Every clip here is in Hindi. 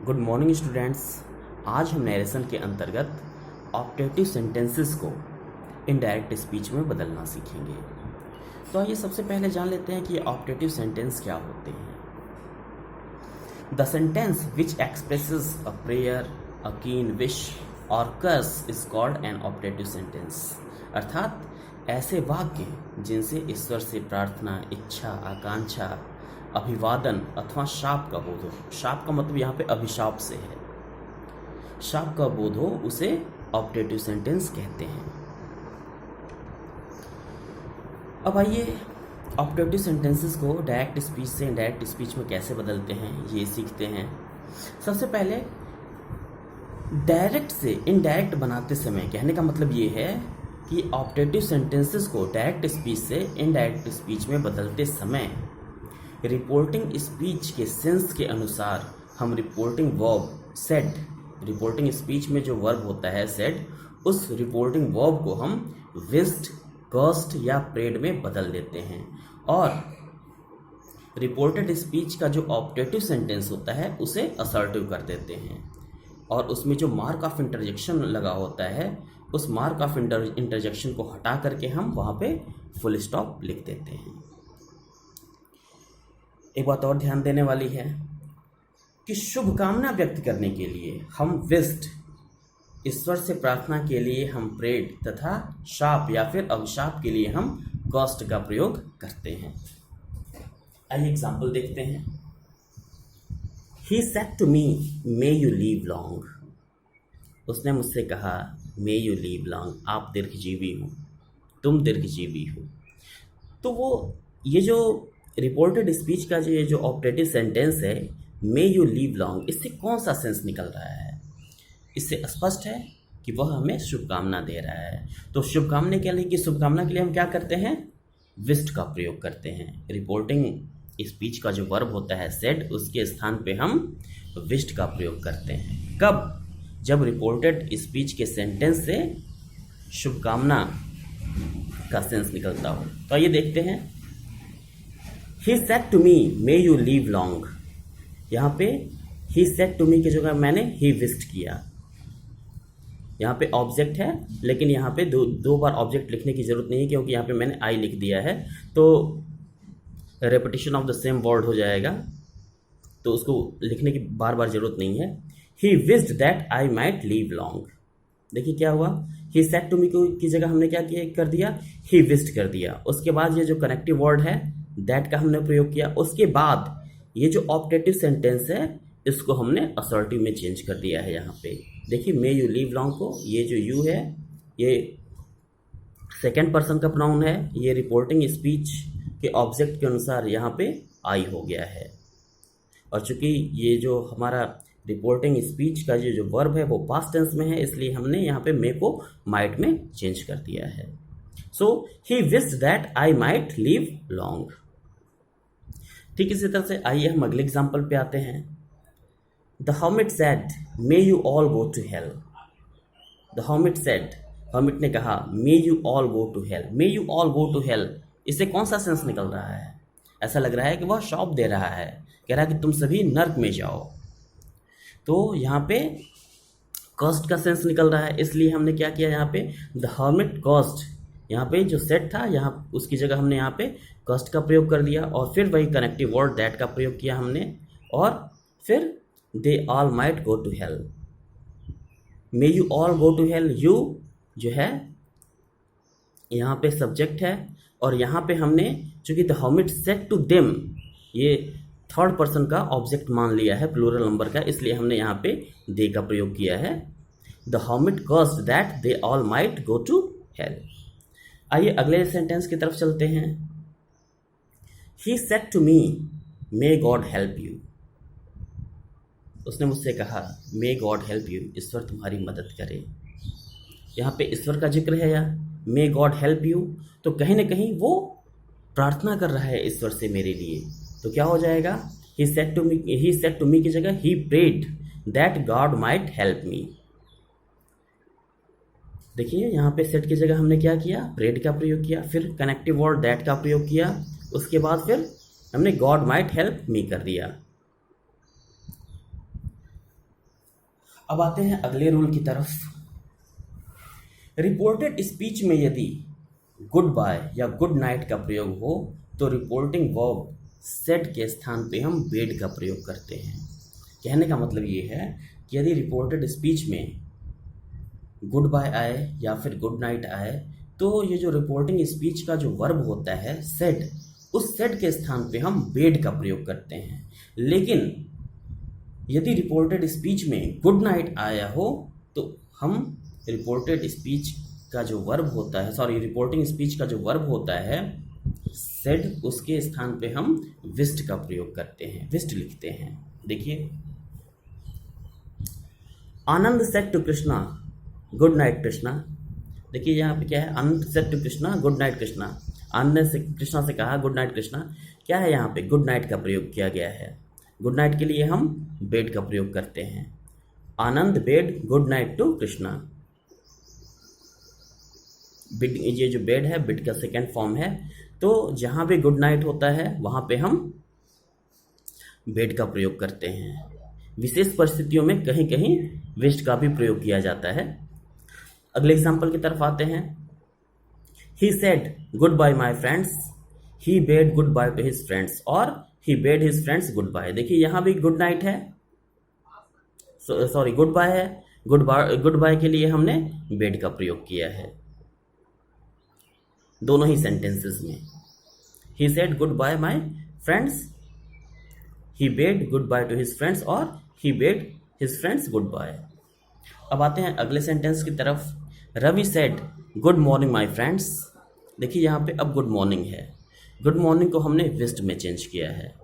Good morning students. आज हम नरेशन के अंतर्गत ऑप्टेटिव सेंटेंसेस को इनडायरेक्ट स्पीच में बदलना सीखेंगे। तो आइए सबसे पहले जान लेते हैं कि ऑप्टेटिव सेंटेंस क्या होते हैं। The sentence which expresses a prayer, a keen wish और curse is called an optative sentence. अर्थात ऐसे वाक्य जिनसे ईश्वर से प्रार्थना, इच्छा, आकांक्षा, अभिवादन अथवा शाप का बोध हो। शाप का मतलब यहाँ पे अभिशाप से है। शाप का बोध हो उसे ऑप्टेटिव सेंटेंस कहते हैं। अब आइए ऑप्टेटिव सेंटेंसेस को डायरेक्ट स्पीच से इनडायरेक्ट स्पीच में कैसे बदलते हैं ये सीखते हैं। सबसे पहले डायरेक्ट से इनडायरेक्ट बनाते समय कहने का मतलब ये है कि ऑप्टेटिव सेंटेंसेस को डायरेक्ट स्पीच से इनडायरेक्ट स्पीच में बदलते समय रिपोर्टिंग स्पीच के सेंस के अनुसार हम reporting verb said, reporting speech में जो वर्ब होता है सेड, उस रिपोर्टिंग वर्ब को हम विस्ड, कर्स्ड या प्रेड में बदल देते हैं। और रिपोर्टेड स्पीच का जो ऑप्टेटिव सेंटेंस होता है उसे असर्टिव कर देते हैं। और उसमें जो मार्क ऑफ इंटरजेक्शन लगा होता है उस मार्क ऑफ इंटरजेक्शन को हटा करके हम वहाँ पे फुल स्टॉप लिख देते हैं। एक बात और ध्यान देने वाली है कि शुभकामना व्यक्त करने के लिए हम विस्ड, ईश्वर से प्रार्थना के लिए हम प्रेड तथा शाप या फिर अभिशाप के लिए हम कर्स्ड का प्रयोग करते हैं। आइए एग्जाम्पल देखते हैं। He said to me, may you live long. उसने मुझसे कहा may you live long, आप दीर्घजीवी हो, तुम दीर्घजीवी हो। तो वो ये जो रिपोर्टेड स्पीच का जो ये जो ऑप्टेटिव सेंटेंस है मे यू लीव लॉन्ग, इससे कौन सा सेंस निकल रहा है? इससे स्पष्ट है कि वह हमें शुभकामना दे रहा है। तो शुभकामना के लिए हम क्या करते हैं? विस्ड का प्रयोग करते हैं। रिपोर्टिंग स्पीच का जो वर्ब होता है सेड, उसके स्थान पे हम विस्ड का प्रयोग करते हैं। कब? जब रिपोर्टेड स्पीच के सेंटेंस से शुभकामना का सेंस निकलता हो। तो आइए देखते हैं। He said to me, may you live long. यहाँ पे he said to me की जगह मैंने he wished किया। यहाँ पे ऑब्जेक्ट है, लेकिन यहाँ पे दो बार ऑब्जेक्ट लिखने की जरूरत नहीं है क्योंकि यहाँ पे मैंने I लिख दिया है, तो repetition of the same word हो जाएगा, तो उसको लिखने की बार बार जरूरत नहीं है। He wished that I might live long. देखिए क्या हुआ, he said to me की जगह हमने क्या किया, कर दिया he wished कर दिया। उसके बाद ये जो कनेक्टिव वर्ड है दैट का हमने प्रयोग किया। उसके बाद ये जो ऑप्टेटिव सेंटेंस है इसको हमने असर्टिव में चेंज कर दिया है। यहाँ पे देखिए मे यू लीव लॉन्ग को, ये जो यू है ये सेकंड पर्सन का प्रोनाउन है, ये रिपोर्टिंग स्पीच के ऑब्जेक्ट के अनुसार यहाँ पे आई हो गया है। और चूंकि ये जो हमारा रिपोर्टिंग स्पीच का जो वर्ब है वो पास्ट टेंस में है, इसलिए हमने यहाँ पे मे को माइट में चेंज कर दिया है। So he wished that I might live long. ठीक इसी तरह से आइए हम अगले एग्जाम्पल पे आते हैं। The hermit said may you all go to hell. The hermit said, hermit ने कहा may you all go to hell. May you all go to hell, इससे कौन सा सेंस निकल रहा है? ऐसा लग रहा है कि वह शॉप दे रहा है, कह रहा है कि तुम सभी नर्क में जाओ। तो यहाँ पे कॉस्ट का सेंस निकल रहा है, इसलिए हमने क्या किया यहाँ पे द हर्मिट कॉस्ट, यहाँ पे जो सेट था यहाँ उसकी जगह हमने यहाँ पे कॉस्ट का प्रयोग कर दिया और फिर वही कनेक्टिव वर्ड दैट का प्रयोग किया हमने, और फिर they all might go to hell. May you all go to hell, you जो है यहाँ पे सब्जेक्ट है और यहाँ पे हमने चूंकि the hermit said to them, ये थर्ड पर्सन का ऑब्जेक्ट मान लिया है प्लूरल नंबर का, इसलिए हमने यहाँ पे दे का प्रयोग किया है। The hermit caused that they all might go to hell. आइए अगले सेंटेंस की तरफ चलते हैं। He said to me, may God help you. उसने मुझसे कहा may God help you, ईश्वर तुम्हारी मदद करे। यहाँ पे ईश्वर का जिक्र है या may God help you, तो कहीं ना कहीं वो प्रार्थना कर रहा है ईश्वर से मेरे लिए। तो क्या हो जाएगा, he said to me की जगह he prayed that God might help me। देखिए यहाँ पे सेट की जगह हमने क्या किया, प्रेड का प्रयोग किया, फिर कनेक्टिव वर्ड दैट का प्रयोग किया, उसके बाद फिर हमने गॉड माइट हेल्प मी कर दिया। अब आते हैं अगले रूल की तरफ। रिपोर्टेड स्पीच में यदि गुड बाय या गुड नाइट का प्रयोग हो तो रिपोर्टिंग वर्ब सेड के स्थान पे हम बेड का प्रयोग करते हैं। कहने का मतलब ये है कि यदि रिपोर्टेड स्पीच में गुड बाय आए या फिर गुड नाइट आए तो ये जो रिपोर्टिंग स्पीच का जो वर्ब होता है सेड, उस सेड के स्थान पे हम बेड का प्रयोग करते हैं। लेकिन यदि रिपोर्टेड स्पीच में गुड नाइट आया हो तो हम रिपोर्टेड स्पीच का जो वर्ब होता है रिपोर्टिंग स्पीच का जो वर्ब होता है सेड, उसके स्थान पे हम विस्ट का प्रयोग करते हैं, विस्ट लिखते हैं। देखिए, Anand said to Krishna good night Krishna. देखिए यहाँ पे क्या है, Anand said to Krishna good night Krishna. Anand ने कृष्णा से कहा गुड नाइट कृष्णा। क्या है, यहाँ पे गुड नाइट का प्रयोग किया गया है। गुड नाइट के लिए हम बेड का प्रयोग करते हैं। Anand bade good night to Krishna. Bid, ये जो बेड है बिड का सेकेंड फॉर्म है, तो जहाँ पे गुड नाइट होता है वहाँ पे हम बेड का प्रयोग करते हैं। विशेष परिस्थितियों में कहीं कहीं विस्ट का भी प्रयोग किया जाता है। अगले एग्जाम्पल की तरफ आते हैं। He said good bye my friends, he bade good bye to his friends, और he bade his friends good bye. देखिए यहाँ भी गुड नाइट है, गुड बाय है। गुड बाय के लिए हमने बेड का प्रयोग किया है दोनों ही सेंटेंसेस में। He said good bye my friends, he bade good bye to his friends, और he bade his friends good bye. अब आते हैं अगले सेंटेंस की तरफ। Ravi said good morning my friends. देखिए यहाँ पे अब गुड मॉर्निंग है, गुड मॉर्निंग को हमने विस्ट में चेंज किया है।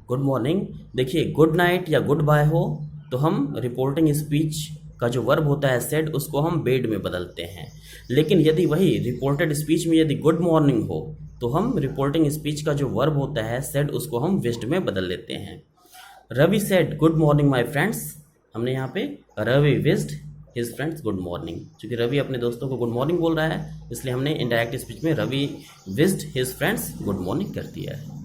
गुड मॉर्निंग, देखिए गुड नाइट या गुड बाय हो तो हम रिपोर्टिंग स्पीच का जो वर्ब होता है सेड, उसको हम बेड में बदलते हैं। लेकिन यदि वही रिपोर्टेड स्पीच में यदि गुड मॉर्निंग हो तो हम रिपोर्टिंग स्पीच का जो वर्ब होता है सेड, उसको हम विस्ट में बदल लेते हैं। Ravi said good morning my friends, हमने यहाँ पे Ravi wished his friends good morning. क्योंकि रवि अपने दोस्तों को गुड मॉर्निंग बोल रहा है, इसलिए हमने इनडायरेक्ट स्पीच में Ravi wished his friends good morning कर दिया है।